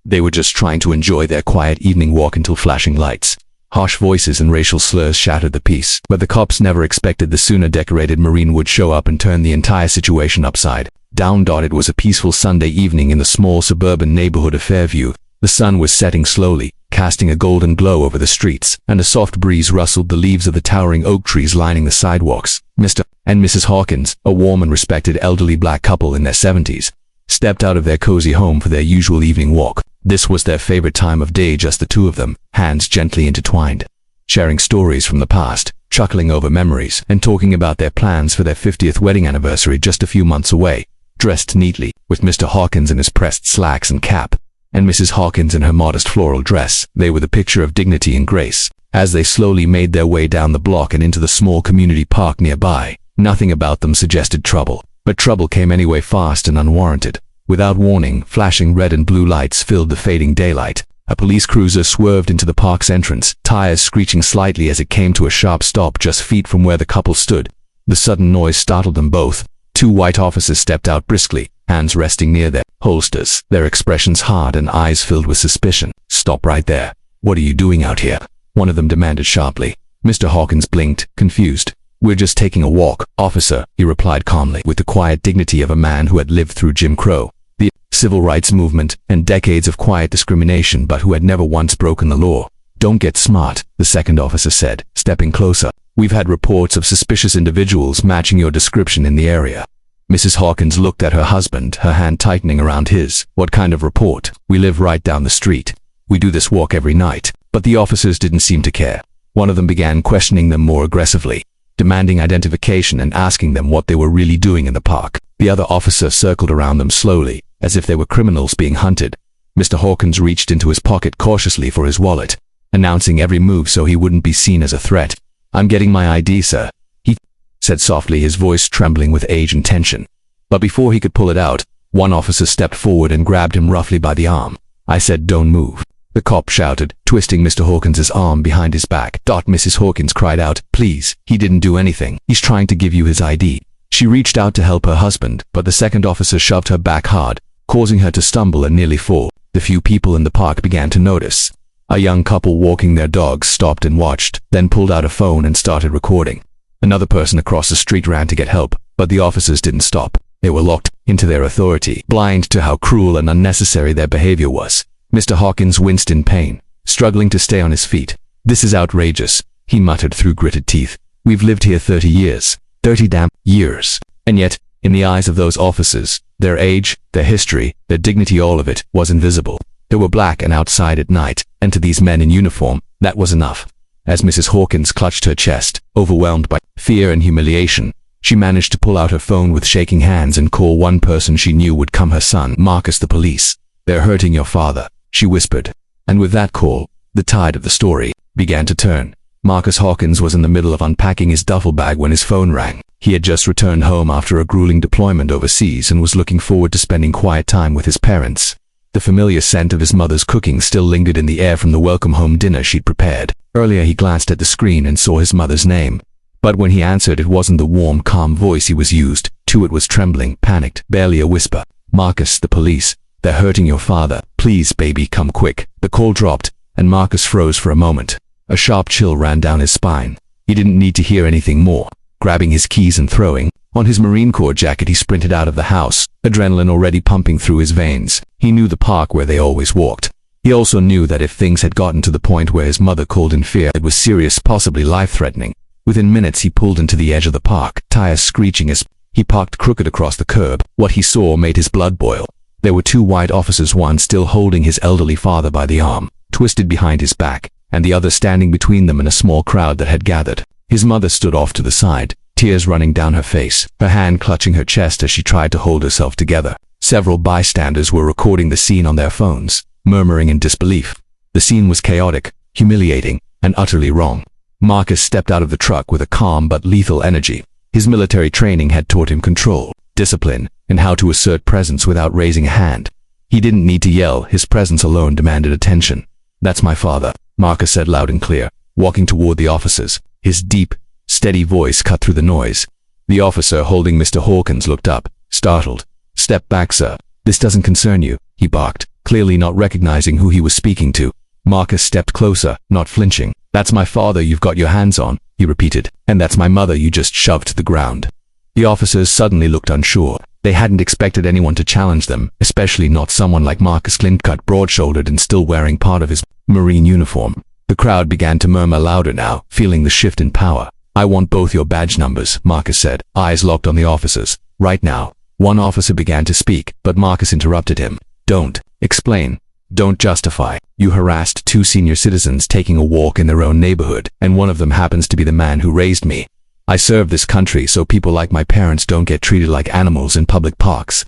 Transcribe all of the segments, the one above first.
They were just trying to enjoy their quiet evening walk until flashing lights. Harsh voices and racial slurs shattered the peace, but the cops never expected the sooner-decorated Marine would show up and turn the entire situation upside down. It was a peaceful Sunday evening in the small suburban neighborhood of Fairview. The sun was setting slowly, casting a golden glow over the streets, and a soft breeze rustled the leaves of the towering oak trees lining the sidewalks. Mr. and Mrs. Hawkins, a warm and respected elderly black couple in their 70s, stepped out of their cozy home for their usual evening walk. This was their favorite time of day, just the two of them, hands gently intertwined, sharing stories from the past, chuckling over memories, and talking about their plans for their 50th wedding anniversary just a few months away. Dressed neatly, with Mr. Hawkins in his pressed slacks and cap, and Mrs. Hawkins in her modest floral dress, they were the picture of dignity and grace. As they slowly made their way down the block and into the small community park nearby, nothing about them suggested trouble. But trouble came anyway, fast and unwarranted. Without warning, flashing red and blue lights filled the fading daylight. A police cruiser swerved into the park's entrance, tires screeching slightly as it came to a sharp stop just feet from where the couple stood. The sudden noise startled them both. Two white officers stepped out briskly, hands resting near their holsters, their expressions hard and eyes filled with suspicion. "Stop right there. What are you doing out here?" one of them demanded sharply. Mr. Hawkins blinked, confused. "We're just taking a walk, officer," he replied calmly, with the quiet dignity of a man who had lived through Jim Crow, the civil rights movement, and decades of quiet discrimination, but who had never once broken the law. "Don't get smart," the second officer said, stepping closer. "We've had reports of suspicious individuals matching your description in the area." Mrs. Hawkins looked at her husband, her hand tightening around his. "What kind of report?" "We live right down the street. We do this walk every night." But the officers didn't seem to care. One of them began questioning them more aggressively, demanding identification and asking them what they were really doing in the park. The other officer circled around them slowly, as if they were criminals being hunted. Mr. Hawkins reached into his pocket cautiously for his wallet, announcing every move so he wouldn't be seen as a threat. "I'm getting my ID, sir," he said softly, his voice trembling with age and tension. But before he could pull it out, one officer stepped forward and grabbed him roughly by the arm. "I said don't move," the cop shouted, twisting Mr. Hawkins' arm behind his back. Mrs. Hawkins cried out, "Please, he didn't do anything. He's trying to give you his ID." She reached out to help her husband, but the second officer shoved her back hard, causing her to stumble and nearly fall. The few people in the park began to notice. A young couple walking their dogs stopped and watched, then pulled out a phone and started recording. Another person across the street ran to get help, but the officers didn't stop. They were locked into their authority, blind to how cruel and unnecessary their behavior was. Mr. Hawkins winced in pain, struggling to stay on his feet. "This is outrageous," he muttered through gritted teeth. "We've lived here 30 years. 30 damn years. And yet, in the eyes of those officers, their age, their history, their dignity, all of it was invisible. They were black and outside at night, and to these men in uniform, that was enough." As Mrs. Hawkins clutched her chest, overwhelmed by fear and humiliation, she managed to pull out her phone with shaking hands and call one person she knew would come: her son, Marcus, the police. "They're hurting your father," she whispered. And with that call, the tide of the story began to turn. Marcus Hawkins was in the middle of unpacking his duffel bag when his phone rang. He had just returned home after a grueling deployment overseas and was looking forward to spending quiet time with his parents. The familiar scent of his mother's cooking still lingered in the air from the welcome home dinner she'd prepared. Earlier he glanced at the screen and saw his mother's name. But when he answered, it wasn't the warm, calm voice he was used to. It was trembling, panicked, barely a whisper. "Marcus, the police. They're hurting your father. Please, baby, come quick." The call dropped, and Marcus froze for a moment. A sharp chill ran down his spine. He didn't need to hear anything more. Grabbing his keys and throwing on his Marine Corps jacket, he sprinted out of the house, adrenaline already pumping through his veins. He knew the park where they always walked. He also knew that if things had gotten to the point where his mother called in fear, it was serious, possibly life-threatening. Within minutes he pulled into the edge of the park, tires screeching as he parked crooked across the curb. What he saw made his blood boil. There were two white officers, one still holding his elderly father by the arm, twisted behind his back, and the other standing between them and a small crowd that had gathered. His mother stood off to the side, tears running down her face, her hand clutching her chest as she tried to hold herself together. Several bystanders were recording the scene on their phones, murmuring in disbelief. The scene was chaotic, humiliating, and utterly wrong. Marcus stepped out of the truck with a calm but lethal energy. His military training had taught him control, discipline, and how to assert presence without raising a hand. He didn't need to yell, his presence alone demanded attention. "That's my father," Marcus said loud and clear, walking toward the officers. His deep, steady voice cut through the noise. The officer holding Mr. Hawkins looked up, startled. "Step back, sir. This doesn't concern you," he barked, clearly not recognizing who he was speaking to. Marcus stepped closer, not flinching. "That's my father you've got your hands on," he repeated. "And that's my mother you just shoved to the ground." The officers suddenly looked unsure. They hadn't expected anyone to challenge them, especially not someone like Marcus, clean-cut, broad-shouldered, and still wearing part of his Marine uniform. The crowd began to murmur louder now, feeling the shift in power. "I want both your badge numbers," Marcus said, eyes locked on the officers. "Right now." One officer began to speak, but Marcus interrupted him. "Don't explain. Don't justify. You harassed 2 senior citizens taking a walk in their own neighborhood, and one of them happens to be the man who raised me. I serve this country so people like my parents don't get treated like animals in public parks."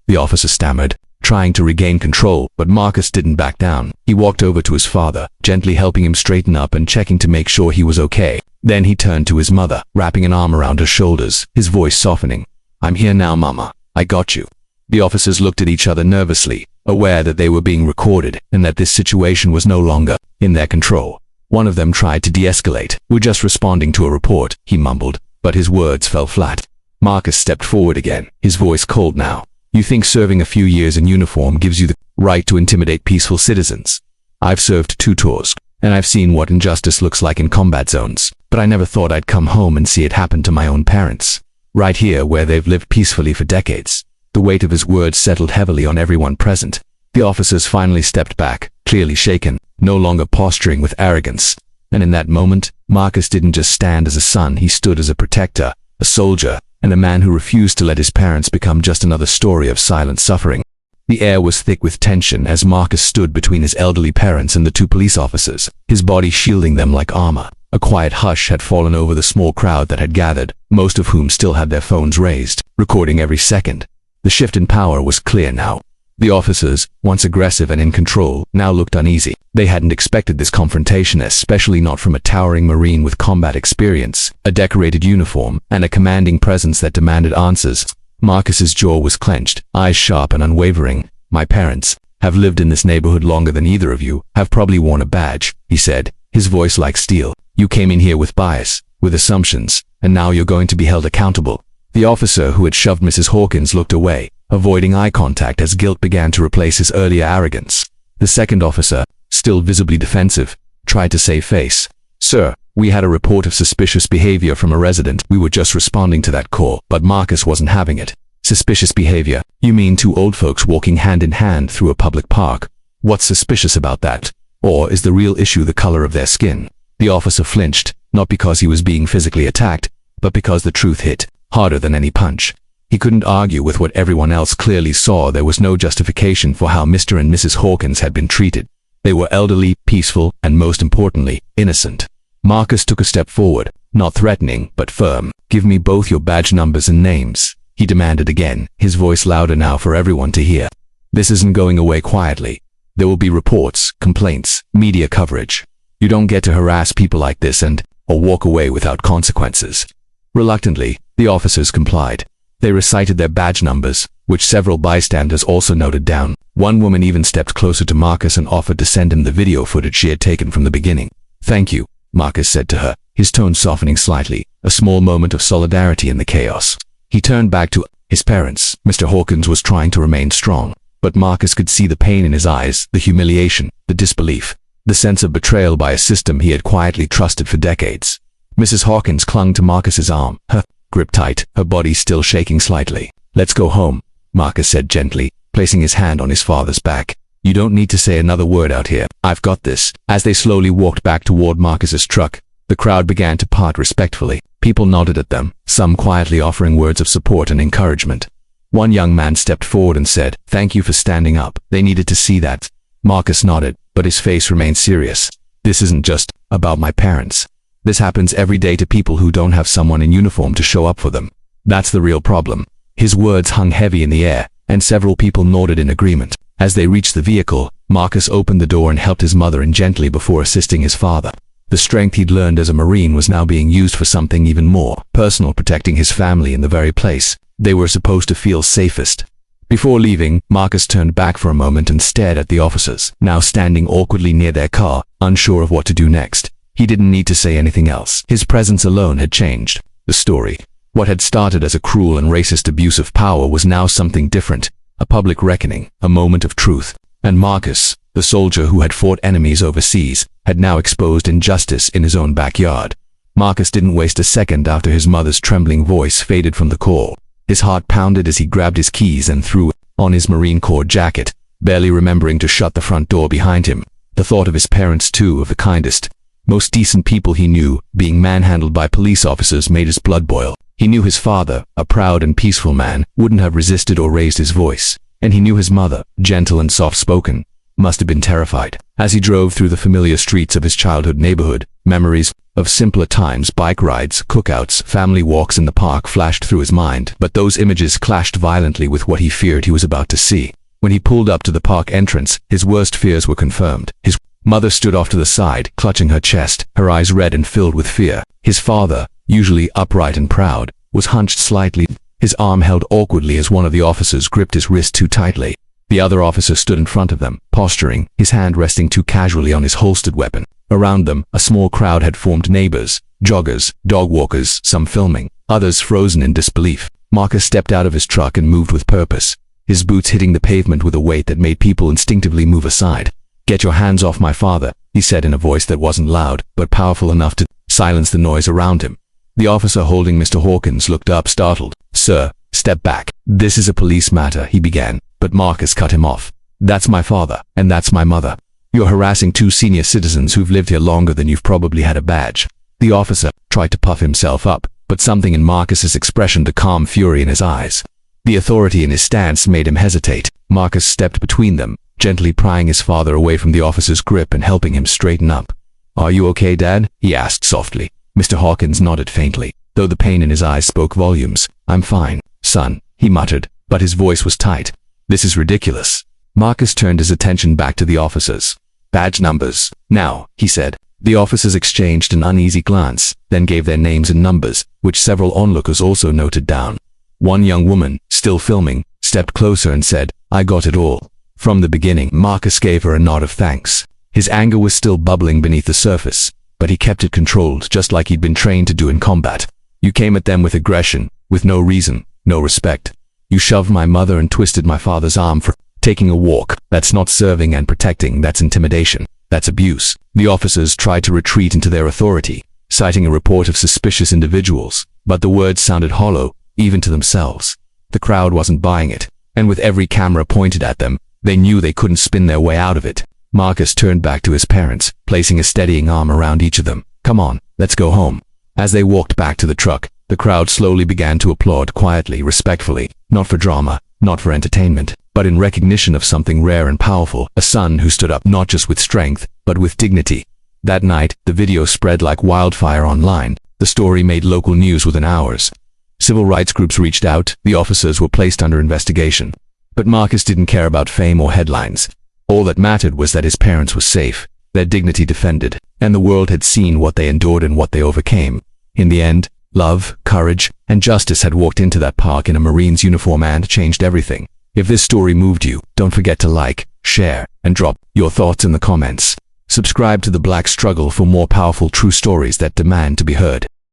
The officer stammered, trying to regain control, but Marcus didn't back down. He walked over to his father, gently helping him straighten up and checking to make sure he was okay. Then he turned to his mother, wrapping an arm around her shoulders, his voice softening. "I'm here now, Mama. I got you." The officers looked at each other nervously, aware that they were being recorded and that this situation was no longer in their control. One of them tried to de-escalate. "We're just responding to a report," he mumbled, but his words fell flat. Marcus stepped forward again, his voice cold now. "You think serving a few years in uniform gives you the right to intimidate peaceful citizens? I've served 2 tours, and I've seen what injustice looks like in combat zones, but I never thought I'd come home and see it happen to my own parents. Right here where they've lived peacefully for decades." The weight of his words settled heavily on everyone present. The officers finally stepped back, clearly shaken, no longer posturing with arrogance. And in that moment, Marcus didn't just stand as a son, he stood as a protector, a soldier, and a man who refused to let his parents become just another story of silent suffering. The air was thick with tension as Marcus stood between his elderly parents and the 2 police officers, his body shielding them like armor. A quiet hush had fallen over the small crowd that had gathered, most of whom still had their phones raised, recording every second. The shift in power was clear now. The officers, once aggressive and in control, now looked uneasy. They hadn't expected this confrontation, especially not from a towering Marine with combat experience, a decorated uniform, and a commanding presence that demanded answers. Marcus's jaw was clenched, eyes sharp and unwavering. "My parents have lived in this neighborhood longer than either of you, have probably worn a badge," he said, his voice like steel. "You came in here with bias, with assumptions, and now you're going to be held accountable." The officer who had shoved Mrs. Hawkins looked away, avoiding eye contact as guilt began to replace his earlier arrogance. The second officer, still visibly defensive, tried to save face. "Sir, we had a report of suspicious behavior from a resident. We were just responding to that call." But Marcus wasn't having it. "Suspicious behavior? You mean 2 old folks walking hand in hand through a public park? What's suspicious about that? Or is the real issue the color of their skin?" The officer flinched, not because he was being physically attacked, but because the truth hit harder than any punch. He couldn't argue with what everyone else clearly saw. There was no justification for how Mr. and Mrs. Hawkins had been treated. They were elderly, peaceful, and most importantly, innocent. Marcus took a step forward, not threatening, but firm. "Give me both your badge numbers and names," he demanded again, his voice louder now for everyone to hear. "This isn't going away quietly. There will be reports, complaints, media coverage. You don't get to harass people like this or walk away without consequences." Reluctantly, the officers complied. They recited their badge numbers, which several bystanders also noted down. One woman even stepped closer to Marcus and offered to send him the video footage she had taken from the beginning. "Thank you," Marcus said to her, his tone softening slightly, a small moment of solidarity in the chaos. He turned back to his parents. Mr. Hawkins was trying to remain strong, but Marcus could see the pain in his eyes, the humiliation, the disbelief, the sense of betrayal by a system he had quietly trusted for decades. Mrs. Hawkins clung to Marcus's arm, her grip tight, her body still shaking slightly. "Let's go home," Marcus said gently, placing his hand on his father's back. "You don't need to say another word out here. I've got this." As they slowly walked back toward Marcus's truck, the crowd began to part respectfully. People nodded at them, some quietly offering words of support and encouragement. One young man stepped forward and said, "Thank you for standing up. They needed to see that." Marcus nodded, but his face remained serious. "This isn't just about my parents. This happens every day to people who don't have someone in uniform to show up for them. That's the real problem." His words hung heavy in the air, and several people nodded in agreement. As they reached the vehicle, Marcus opened the door and helped his mother in gently before assisting his father. The strength he'd learned as a Marine was now being used for something even more personal, protecting his family in the very place they were supposed to feel safest. Before leaving, Marcus turned back for a moment and stared at the officers, now standing awkwardly near their car, unsure of what to do next. He didn't need to say anything else. His presence alone had changed the story. What had started as a cruel and racist abuse of power was now something different, a public reckoning, a moment of truth. And Marcus, the soldier who had fought enemies overseas, had now exposed injustice in his own backyard. Marcus didn't waste a second after his mother's trembling voice faded from the call. His heart pounded as he grabbed his keys and threw on his Marine Corps jacket, barely remembering to shut the front door behind him. The thought of his parents, two of the kindest, most decent people he knew, being manhandled by police officers made his blood boil. He knew his father, a proud and peaceful man, wouldn't have resisted or raised his voice. And he knew his mother, gentle and soft-spoken, must have been terrified. As he drove through the familiar streets of his childhood neighborhood, memories of simpler times, bike rides, cookouts, family walks in the park flashed through his mind, but those images clashed violently with what he feared he was about to see. When he pulled up to the park entrance, his worst fears were confirmed. His mother stood off to the side, clutching her chest, her eyes red and filled with fear. His father, usually upright and proud, was hunched slightly, his arm held awkwardly as one of the officers gripped his wrist too tightly. The other officer stood in front of them, posturing, his hand resting too casually on his holstered weapon. Around them, a small crowd had formed, neighbors, joggers, dog walkers, some filming, others frozen in disbelief. Marcus stepped out of his truck and moved with purpose, his boots hitting the pavement with a weight that made people instinctively move aside. "Get your hands off my father," he said in a voice that wasn't loud, but powerful enough to silence the noise around him. The officer holding Mr. Hawkins looked up, startled. "Sir, step back. This is a police matter," he began, but Marcus cut him off. "That's my father, and that's my mother. You're harassing two senior citizens who've lived here longer than you've probably had a badge." The officer tried to puff himself up, but something in Marcus's expression to calm fury in his eyes. The authority in his stance made him hesitate. Marcus stepped between them, gently prying his father away from the officer's grip and helping him straighten up. "Are you okay, Dad?" he asked softly. Mr. Hawkins nodded faintly, though the pain in his eyes spoke volumes. "I'm fine, son," he muttered, but his voice was tight. "This is ridiculous." Marcus turned his attention back to the officers. "Badge numbers, now," he said. The officers exchanged an uneasy glance, then gave their names and numbers, which several onlookers also noted down. One young woman, still filming, stepped closer and said, "I got it all." From the beginning, Marcus gave her a nod of thanks. His anger was still bubbling beneath the surface, but he kept it controlled, just like he'd been trained to do in combat. "You came at them with aggression, with no reason, no respect. You shoved my mother and twisted my father's arm for taking a walk. That's not serving and protecting, that's intimidation. That's abuse." The officers tried to retreat into their authority, citing a report of suspicious individuals, but the words sounded hollow, even to themselves. The crowd wasn't buying it, and with every camera pointed at them, they knew they couldn't spin their way out of it. Marcus turned back to his parents, placing a steadying arm around each of them. "Come on, let's go home." As they walked back to the truck, the crowd slowly began to applaud quietly, respectfully, not for drama, not for entertainment, but in recognition of something rare and powerful, a son who stood up not just with strength, but with dignity. That night, the video spread like wildfire online. The story made local news within hours. Civil rights groups reached out, the officers were placed under investigation. But Marcus didn't care about fame or headlines. All that mattered was that his parents were safe, their dignity defended, and the world had seen what they endured and what they overcame. In the end, love, courage, and justice had walked into that park in a Marine's uniform and changed everything. If this story moved you, don't forget to like, share, and drop your thoughts in the comments. Subscribe to The Black Struggle for more powerful true stories that demand to be heard.